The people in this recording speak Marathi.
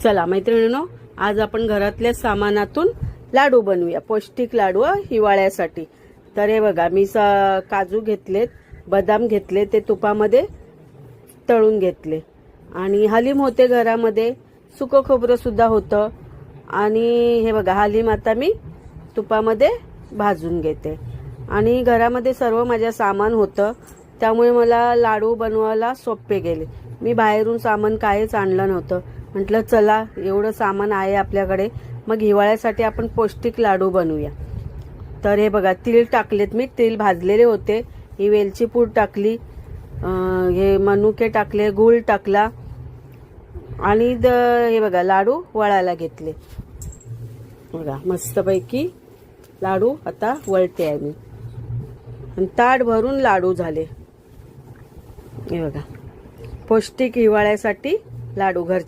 चला मैत्रिणींनो, आज आपण घरातल्या सामानातून लाडू बनवूया, पौष्टिक लाडू हिवाळ्यासाठी। तर हे बघा, मी काजू घेतलेत, बदाम घेतले, ते तुपामध्ये तळून घेतले, आणि हलीम होते घरामध्ये, सुकं खोबरं सुद्धा होतं, आणि हे बघा हलीम आता मी तुपामध्ये भाजून घेते। आणि घरामध्ये सर्व माझ्या सामान होतं, त्यामुळे मला लाडू बनवायला सोपे गेले। मी बाहेरून सामान काहीच आणलं नव्हतं, म्हटलं चला एवढं सामान आहे आपल्याकडे, मग हिवाळ्यासाठी आपण पौष्टिक लाडू बनवूया। तर हे बघा, तीळ टाकलेत, मी तीळ भाजलेले होते, ही वेलची पूड टाकली, हे मनुके टाकले, गूळ टाकला, आणि हे बघा लाडू वळायला घेतले। बघा मस्तपैकी लाडू आता वळते आहे मी, आणि ताट भरून लाडू झाले। हे बघा, पौष्टिक हिवाळ्यासाठी लाडू घर